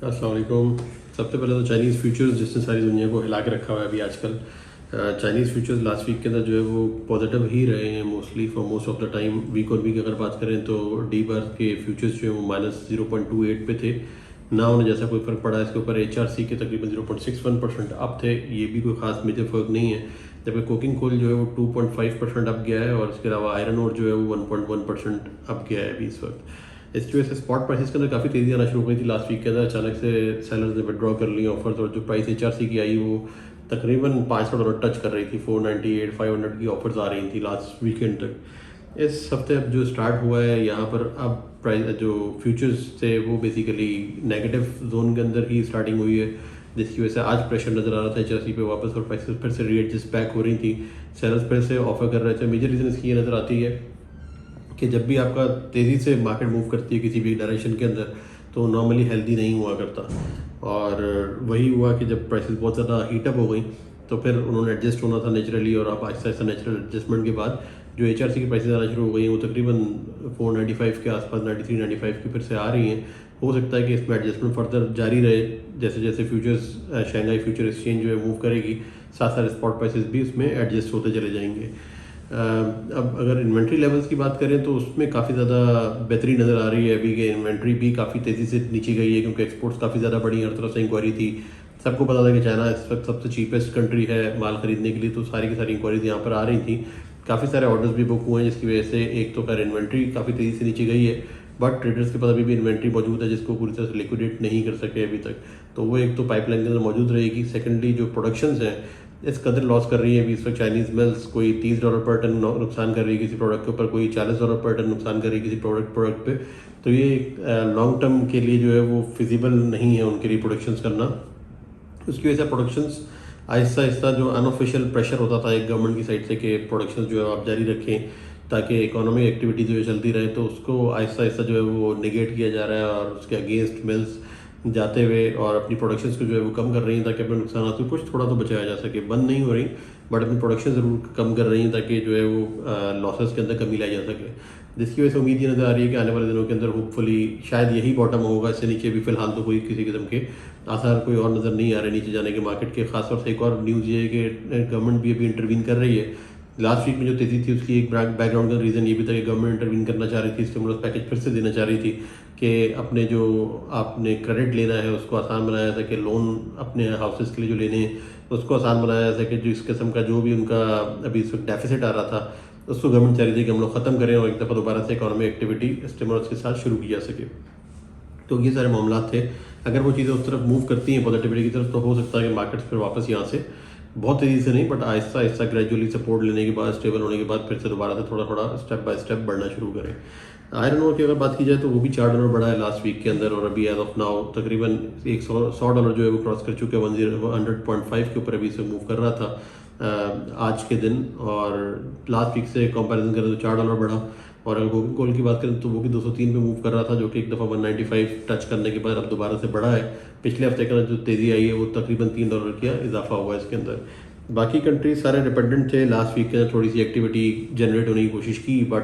अस्सलाम वालेकुम। सबसे पहले तो चाइनीज़ फ्यूचर्स जिसने सारी दुनिया को हिला के रखा हुआ है अभी आजकल। चाइनीज़ फ्यूचर्स लास्ट वीक के अंदर जो है वो पॉजिटिव ही रहे हैं mostly for most of the time. Weak और वीक अगर बात करें तो डी बर्थ के फ्यूचर्स जो है वो -0.28 पे थे ना, उन्हें जैसा कोई फ़र्क पड़ा। इसके ऊपर HRC के तकरीबन 0.61% अप थे, ये भी कोई ख़ास मेजर फ़र्क नहीं है। जबकि कोकिंग कोल जो है वो 2.5% अप गया है और इसके अलावा आयरन ओर जो है वो 1.1% अप गया है अभी इस वक्त। इसकी वजह से स्पॉट प्राइसेस के अंदर काफ़ी तेज़ी आना शुरू हो गई थी लास्ट वीक के अंदर। अचानक से सेलर्स ने विड्रॉ कर ली ऑफर्स और जो प्राइस HRC की आई वो तकरीबन $500 टच कर रही थी। 498 500 की ऑफर्स आ रही थी लास्ट वीकेंड तक। इस हफ्ते अब जो स्टार्ट हुआ है यहाँ पर, अब प्राइस जो फ्यूचर्स थे वो बेसिकली नेगेटिव जोन के अंदर ही स्टार्टिंग हुई है, जिसकी वजह से आज प्रेशर नज़र आ रहा था HRC पे वापस और प्राइसेस फिर से रीएडजस्ट बैक हो रही थी। सेलर्स फिर से ऑफर कर रहे थे। मेजर रीज़न इसकी ये नज़र आती है कि जब भी आपका तेज़ी से मार्केट मूव करती है किसी भी डायरेक्शन के अंदर तो नॉर्मली हेल्दी नहीं हुआ करता। और वही हुआ कि जब प्राइसेस बहुत ज़्यादा हीटअप हो गई तो फिर उन्होंने एडजस्ट होना था नेचुरली, और अब आहिस्ता आहिस्ता नेचुरल एडजस्टमेंट के बाद जो HRC की प्राइसेस आना शुरू हो गई हैं वो तकरीबन 495 के आसपास, 93-95 की फिर से आ रही हैं। हो सकता है कि इसमें एडजस्टमेंट फर्दर जारी रहे जैसे जैसे फ्यूचर्स शंघाई फ्यूचर एक्सचेंज जो है मूव करेगी, साथ साथ स्पॉट प्राइसेस भी उसमें एडजस्ट होते चले जाएंगे। अब अगर इन्वेंट्री लेवल्स की बात करें तो उसमें काफ़ी ज़्यादा बेहतरी नज़र आ रही है अभी कि इन्वेंट्री भी काफ़ी तेज़ी से नीचे गई है, क्योंकि एक्सपोर्ट्स काफ़ी ज़्यादा बढ़ी, हर तरफ से इंक्वायरी थी। सबको पता था कि चाइना इस वक्त सबसे चीपेस्ट कंट्री है माल ख़रीदने के लिए, तो सारी की सारी इंक्वायरीज यहाँ पर आ रही थी। काफ़ी सारे ऑर्डर्स भी बुक हुए हैं, जिसकी वजह से एक तो कर इन्वेंट्री काफ़ी तेज़ी से नीचे गई है, बट ट्रेडर्स के पास अभी भी इन्वेंट्री मौजूद है जिसको पूरी तरह से लिक्विडेट नहीं कर सके अभी तक। तो वो एक तो पाइपलाइन के अंदर मौजूद रहेगी। सेकेंडली जो प्रोडक्शंस हैं इस कदर लॉस कर रही है अभी इस वक्त चाइनीज़ मिल्स, कोई $30 पर टन नुकसान कर रही है किसी प्रोडक्ट के ऊपर, कोई $40 पर टन नुकसान कर रही है किसी प्रोडक्ट पे। तो ये लॉन्ग टर्म के लिए जो है वो फिजिबल नहीं है उनके लिए प्रोडक्शंस करना। उसकी वजह से प्रोडक्शंस आहिस्ता आहिस्ता, जो अनऑफिशियल प्रेशर होता था एक गवर्नमेंट की साइड से कि प्रोडक्शंस जो है आप जारी रखें ताकि इकोनॉमिक एक्टिविटी जो है चलती रहे, तो उसको आहिस्ता आहिस्ता जो है वो निगेट किया जा रहा है और उसके अगेंस्ट मिल्स जाते हुए और अपनी प्रोडक्शंस को जो है वो कम कर रही हैं ताकि अपने नुकसान से कुछ थोड़ा तो बचाया जा सके। बंद नहीं हो रही बट अपनी प्रोडक्शन ज़रूर कम कर रही हैं ताकि जो है वो लॉसेस के अंदर कमी लाई जा सके, जिसकी वजह से उम्मीद ये नज़र आ रही है कि आने वाले दिनों के अंदर होपफुली शायद यही बॉटम होगा। इससे नीचे भी फिलहाल तो कोई किसी किस्म के आसार कोई और नज़र नहीं आ रहे नीचे जाने के मार्केट के। खासतौर से एक और न्यूज़ ये है कि गवर्नमेंट भी अभी इंटरवीन कर रही है। लास्ट वीक में जो तेज़ी थी उसकी एक बैकग्राउंड का रीज़न ये भी था कि गवर्नमेंट इंटरवीन करना चाह रही थी, स्टिमुलस पैकेज फिर से देना चाह रही थी कि अपने जो आपने क्रेडिट लेना है उसको आसान बनाया जाए, कि लोन अपने हाउसेस के लिए जो लेने हैं उसको आसान बनाया जाए, कि जो इस किस्म का जो भी उनका अभी इस वक्त डेफिसिट आ रहा था उसको गवर्नमेंट चाह रही थी कि हम लोग ख़त्म करें और एक दफ़ा दोबारा से इकोनॉमिक एक्टिविटी स्टिमुलस के साथ शुरू की जा सके। तो ये सारे मामला थे। अगर वो चीज़ें उस तरफ मूव करती हैं पॉजिटिविटी की तरफ तो हो सकता है कि मार्केट्स फिर वापस यहाँ से बहुत तेज़ी से नहीं but Aahista Aahista gradually support लेने के बाद, स्टेबल होने के बाद फिर से दोबारा से थोड़ा थोड़ा स्टेप बाय स्टेप बढ़ना शुरू करें। आयरन ओर की अगर बात की जाए तो वो भी $4 बढ़ा है लास्ट वीक के अंदर, और अभी एज ऑफ नाउ तकरीबन $100 जो है वो क्रॉस कर चुके हैं। 100.5 के ऊपर अभी से मूव कर रहा था आज के दिन, और लास्ट वीक से कंपैरिजन करें तो $4 बढ़ा। और अगर कोकिंग कोल की बात करें तो वो भी 203 पे मूव कर रहा था, जो कि एक दफ़ा 195 टच करने के बाद अब दोबारा से बढ़ा है। पिछले हफ्ते का जो तेज़ी आई है वो तकरीबन $3 का इजाफा हुआ है इसके अंदर। बाकी कंट्रीज सारे डिपेंडेंट थे लास्ट वीक के अंदर, थोड़ी सी एक्टिविटी जनरेट होने की कोशिश की, बट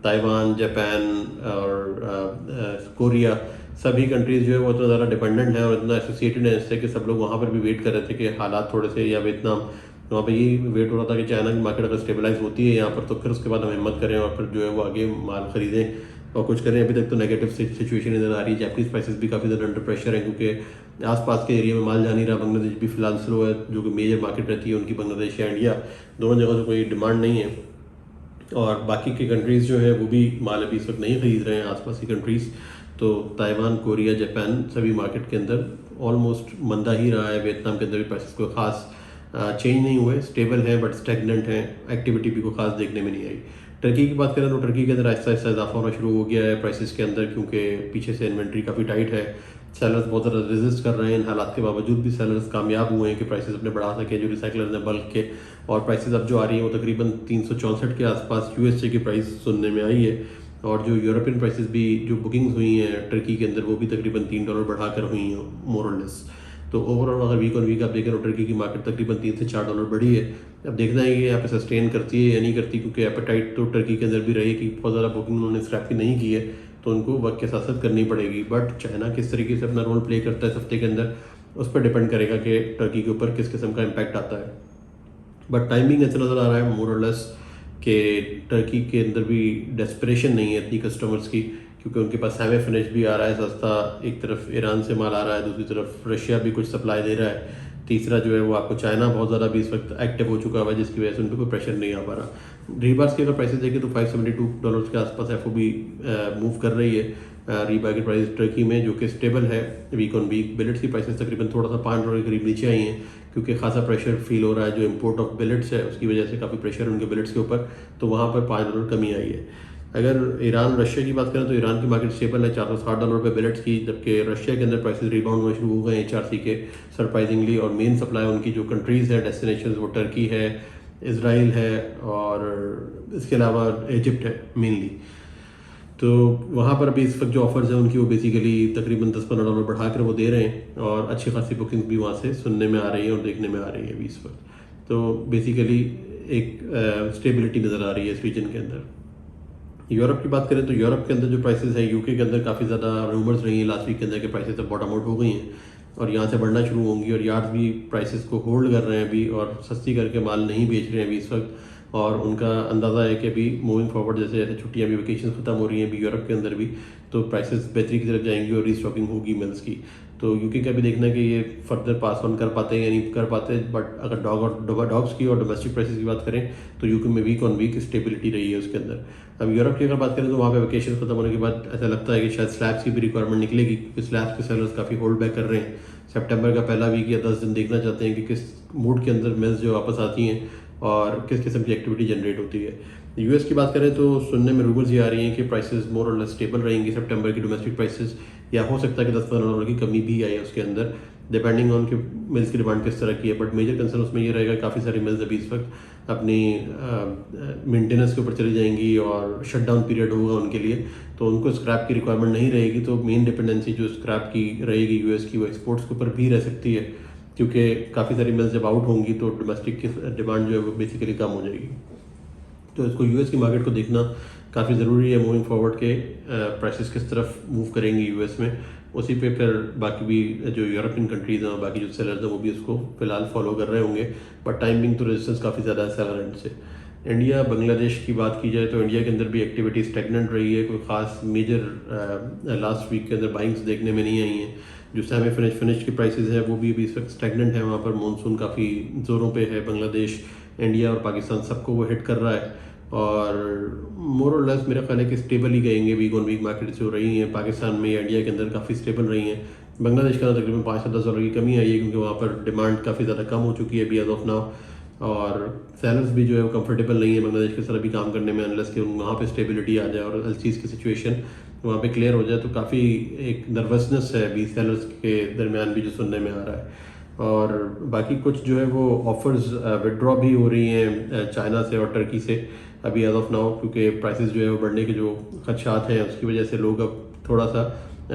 ताइवान, जापान और कोरिया सभी कंट्रीज़ जो है वो इतना ज़्यादा डिपेंडेंट हैं और इतना एसोसिएटेड है इससे कि सब लोग वहाँ पर भी वेट कर रहे थे कि हालात थोड़े से, या वियतनाम वहाँ पे ये वेट हो रहा था कि चाइना की मार्केट अगर स्टेबलाइज होती है यहाँ पर तो फिर उसके बाद हम हिम्मत करें और फिर जो है वो आगे माल ख़रीदें और कुछ करें। अभी तक तो नेगेटिव सिचुएशन नज़र आ रही है। जापानीज़ प्राइसेस भी काफ़ी ज़्यादा अंडर प्रेशर है क्योंकि आसपास के एरिया में माल जा नहीं रहा। बांग्लादेश भी फिलहाल स्लो है, जो कि मेजर मार्केट रहती है उनकी, बांग्लादेश या इंडिया, दोनों जगह से कोई डिमांड नहीं है। और बाकी के कंट्रीज़ जो है वो भी माल अभी इस वक्त नहीं ख़रीद रहे हैं आसपास की कंट्रीज़। तो ताइवान, कोरिया, जापान सभी मार्केट के अंदर ऑलमोस्ट मंदा ही रहा है। वियतनाम के अंदर भी प्राइसेस कोई ख़ास चेंज नहीं हुए, स्टेबल है बट स्टेगनेंट है, एक्टिविटी भी कोई खास देखने में नहीं आई। टर्की की बात करें तो टर्की के अंदर आहिस्ता आहिस्ता इजाफा होना शुरू हो गया है प्राइसेस के अंदर, क्योंकि पीछे से इन्वेंट्री काफ़ी टाइट है। सेलर्स बहुत ज़्यादा रेजिस्ट कर रहे हैं, इन हालात के बावजूद भी सेलर्स कामयाब हुए हैं कि प्राइसेस अपने बढ़ा सके जो रिसाइकलर्स ने बल्क के। और प्राइसेस अब जो आ रही हैं वो तकरीबन 364 के आसपास यूएसए की प्राइस सुनने में आई है। और जो यूरोपियन प्राइसेस भी जो बुकिंग्स हुई हैं टर्की के अंदर वो भी तकरीबन $3 बढ़ाकर हुई हैं मोर और लेस। तो ओवरऑल अगर वीक ऑन वीक आप देखें तो टर्की की मार्केट तकरीबन $3 से $4 बढ़ी है। अब देखना है कि यहाँ पे सस्टेन करती है या नहीं करती, क्योंकि एपेटाइट तो टर्की के अंदर भी रही है कि बहुत ज़्यादा बुकिंग उन्होंने स्क्रैप की नहीं की है, तो उनको वक्त के साथ साथ करनी पड़ेगी। बट चाइना किस तरीके से अपना रोल प्ले करता है इस हफ्ते के अंदर, उस पर डिपेंड करेगा कि टर्की के ऊपर किस किस्म का इम्पैक्ट आता है। बट टाइमिंग ऐसा नज़र आ रहा है मोर और लेस कि टर्की के अंदर भी डेस्परेशन नहीं है इतनी कस्टमर्स की, क्योंकि उनके पास सेमी फिनिश भी आ रहा है सस्ता, एक तरफ ईरान से माल आ रहा है, दूसरी तरफ रशिया भी कुछ सप्लाई दे रहा है, तीसरा जो है वो आपको चाइना बहुत ज़्यादा भी इस वक्त एक्टिव हो चुका हुआ है, जिसकी वजह से उन पर कोई प्रेशर नहीं आ पा रहा। रीबार्स के अगर प्राइसेस देखें तो $572 के आसपास FOB मूव कर रही है। रीबार की प्राइस टर्की में जो कि स्टेबल है वीक ऑन वीक। बिलेट्स की प्राइसेस तकरीबन थोड़ा सा $5 के करीब नीचे आई हैं, क्योंकि खासा प्रेशर फील हो रहा है जो इंपोर्ट ऑफ बिलेट्स है उसकी वजह से काफ़ी प्रेशर उनके बिलेट्स के ऊपर, तो वहाँ पर $5 कमी आई है। अगर ईरान रशिया की बात करें तो ईरान की मार्केट स्टेबल है $460 पे बिलेट्स की, जबकि रशिया के अंदर प्राइसेस रिबाउंड होना शुरू हो गए हैं HRC के सरप्राइजिंगली। और मेन सप्लाई उनकी जो कंट्रीज़ है डेस्टिनेशन, वो टर्की है, इसराइल है और इसके अलावा इजिप्ट है मेनली। तो वहाँ पर अभी इस वक्त जो ऑफर्स हैं उनकी वो बेसिकली तकरीबन $10-15 बढ़ा कर वो दे रहे हैं, और अच्छी खासी बुकिंग भी वहाँ से सुनने में आ रही है और देखने में आ रही है अभी इस वक्त। तो बेसिकली एक स्टेबिलिटी नज़र आ रही है इस रीजन के अंदर। यूरोप की बात करें तो यूरोप के अंदर जो प्राइसेस है, यूके के अंदर काफ़ी ज़्यादा रूमर्स रही हैं लास्ट वीक के अंदर के प्राइसेस अब बॉटम आउट हो गई हैं और यहाँ से बढ़ना शुरू होंगी, और यार्ड्स भी प्राइसेस को होल्ड कर रहे हैं अभी और सस्ती करके माल नहीं बेच रहे हैं अभी इस वक्त। और उनका अंदाज़ा है कि अभी मूविंग फॉरवर्ड जैसे जैसे छुट्टियाँ भी वेकेशन ख़त्म हो रही हैं अभी यूरोप के अंदर भी, तो प्राइसेस बेहतरी की तरफ जाएंगी और रीस्टॉकिंग होगी मिल्स की। तो यूके का भी देखना है कि ये फर्दर पास ऑन कर पाते हैं या नहीं कर पाते। बट अगर डॉग्स की और डोमेस्टिक प्राइसेस की बात करें तो यूके में वीक ऑन वीक स्टेबिलिटी रही है उसके अंदर। अब यूरोप की अगर बात करें तो वहाँ पे वेकेशन खत्म होने के बाद ऐसा लगता है कि शायद स्लैब्स की भी रिक्वायरमेंट निकलेगी, क्योंकि स्लैब्स के सेलर्स काफ़ी होल्ड बैक कर रहे हैं। सितंबर का पहला वीक या 10 दिन देखना चाहते हैं कि किस मूड के अंदर मिल्स जो वापस आती हैं और किस किस्म की एक्टिविटी जनरेट होती है। यूएस की बात करें तो सुनने में रूमर्स ये आ रही हैं कि प्राइसेस मोर और लेस स्टेबल रहेंगी सितंबर की डोमेस्टिक प्राइसेस, या हो सकता है कि $10-15 की कमी भी आए उसके अंदर, डिपेंडिंग ऑन कि मिल्स की डिमांड किस तरह की है। बट मेजर कंसर्न उसमें ये रहेगा काफ़ी सारी मिल्स अभी इस वक्त अपनी मेंटेनेंस के ऊपर चली जाएंगी और शटडाउन पीरियड होगा उनके लिए, तो उनको स्क्रैप की रिक्वायरमेंट नहीं रहेगी। तो मेन डिपेंडेंसी जो स्क्रैप की रहेगी यूएस की, वो एक्सपोर्ट्स के ऊपर भी रह सकती है, क्योंकि काफ़ी सारी मिल्स जब आउट होंगी तो डोमेस्टिक की डिमांड जो है वो बेसिकली कम हो जाएगी। तो इसको यूएस की मार्केट को देखना काफ़ी ज़रूरी है मूविंग फॉरवर्ड के प्राइसेस किस तरफ मूव करेंगी यूएस में, उसी पे फिर बाकी भी जो यूरोपियन कंट्रीज़ हैं बाकी जो सेलर्स हैं वो भी उसको फिलहाल फॉलो कर रहे होंगे। बट टाइमिंग तो रेजिस्टेंस काफ़ी ज़्यादा है सेलर एंड से। इंडिया बांग्लादेश की बात की जाए तो इंडिया के अंदर भी एक्टिविटी स्टेगनेंट रही है, कोई ख़ास मेजर लास्ट वीक के अंदर बाइंग्स देखने में नहीं आई हैं। जो सेमी फिनिश की प्राइसेस है वो भी अभी इस वक्त स्टेगनेंट है, वहाँ पर मानसून काफ़ी ज़ोरों पे है। बांग्लादेश, इंडिया और पाकिस्तान सबको वो हिट कर रहा है, और मोर और लेस मेरा ख्याल है कि स्टेबल ही कहेंगे वीक ऑन वीक मार्केट जो रही हैं पाकिस्तान में या इंडिया के अंदर काफ़ी स्टेबल रही हैं। बांग्लादेश का तकरीबन $5 से $10 की कमी आई है, क्योंकि वहाँ पर डिमांड काफ़ी ज़्यादा कम हो चुकी है अभी एज ऑफ नाउ, और सेलर्स भी जो है वो कंफर्टेबल नहीं है बांग्लादेश के साथ अभी काम करने में, अनलेस कि वहाँ पे स्टेबिलिटी आ जाए और हर चीज़ की सिचुएशन वहाँ पे क्लियर हो जाए। तो काफ़ी एक नर्वसनेस है अभी सेलर्स के दरमियान भी जो सुनने में आ रहा है। और बाकी कुछ जो है वो ऑफर्स विड्रॉ भी हो रही हैं चाइना से और टर्की से अभी एज ऑफ नाउ, क्योंकि प्राइसेस जो है वो बढ़ने के जो खदशात हैं उसकी वजह से लोग अब थोड़ा सा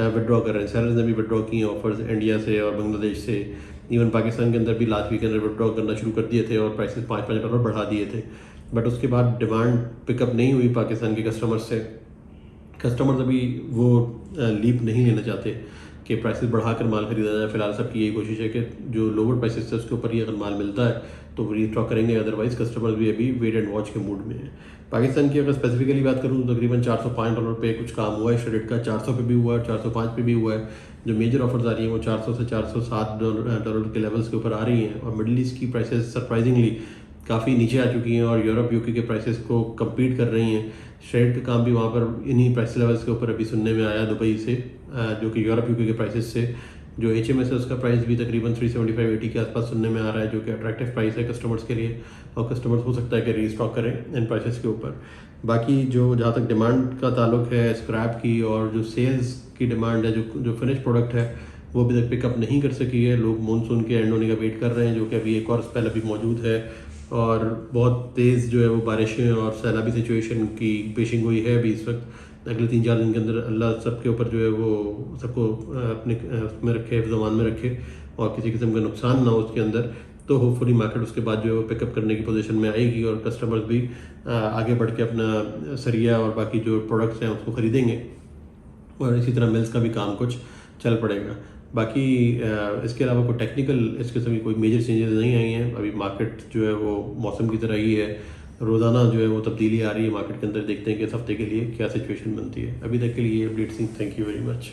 विड्रॉ कर रहे हैं। सेलर्स ने भी विड्रॉ किए हैं ऑफर्स इंडिया से और बांग्लादेश से, इवन पाकिस्तान के अंदर भी लास्ट वीक के अंदर विड्रॉ करना शुरू कर दिए थे और प्राइसेस $5 बढ़ा दिए थे। बट उसके बाद डिमांड पिकअप नहीं हुई पाकिस्तान के कस्टमर्स से। कस्टमर्स अभी वो लीप नहीं लेना चाहते कि प्राइसेस बढ़ाकर माल खरीदा जाए। फिलहाल सबकी यही कोशिश है कि जो लोअर प्राइसेस है उसके ऊपर ही अगर माल मिलता है तो वो रीस्टॉक करेंगे, अदरवाइज कस्टमर्स भी अभी वेट एंड वॉच के मूड में है। पाकिस्तान की अगर स्पेसिफिकली बात करूँ तो तकरीबन $405 पे कुछ काम हुआ है श्रेडेड का, 400 पे भी हुआ है, 405 पे भी हुआ है। जो मेजर ऑफर्स आ रही हैं वो 400 से $407 के लेवल्स के ऊपर आ रही हैं, और मिडल ईस्ट की प्राइसेस सरप्राइजिंगली काफ़ी नीचे आ चुकी हैं और यूरोप यूके के प्राइसेस को कम्पीट कर रही हैं। श्रेड का काम भी वहाँ पर इन्हीं प्राइस लेवल्स के ऊपर अभी सुनने में आया दुबई से, जो कि यूरोप यूके के प्राइसेस से। जो HMS है उसका प्राइस भी तकरीबन 375-80 के आसपास सुनने में आ रहा है, जो कि अट्रैक्टिव प्राइस है कस्टमर्स के लिए, और कस्टमर्स हो सकता है कि रीस्टॉक करें इन प्राइसेस के ऊपर। बाकी जो जहाँ तक डिमांड का ताल्लुक है स्क्रैप की, और जो सेल्स की डिमांड है, जो फिनिश प्रोडक्ट है वो अभी तक पिकअप नहीं कर सकी है। लोग मानसून के एंड होने का वेट कर रहे हैं, जो कि अभी एक और स्पेल अभी मौजूद है, और बहुत तेज़ जो है वो बारिशें और सैलाबी सिचुएशन की पेशिंग हुई है अभी इस वक्त। अगले 3-4 दिन के अंदर अल्लाह सबके ऊपर जो है वो सबको अपने उसमें रखे, हिफ्ज़-ओ-अमान में रखे, और किसी किस्म का नुकसान ना हो उसके अंदर। तो होपफुली मार्केट उसके बाद जो है वो पिकअप करने की पोजीशन में आएगी और कस्टमर्स भी आगे बढ़ के अपना सरिया और बाकी जो प्रोडक्ट्स हैं उसको ख़रीदेंगे। और इसी तरह मिल्स का भी काम कुछ चल पड़ेगा। बाकी इसके अलावा कोई टेक्निकल इसके सभी कोई मेजर चेंजेस नहीं आई हैं। अभी मार्केट जो है वो मौसम की तरह ही है, रोज़ाना जो है वो तब्दीली आ रही है मार्केट के अंदर। देखते हैं कि इस हफ्ते के लिए क्या सिचुएशन बनती है। अभी तक के लिए update Singh, thank you very much.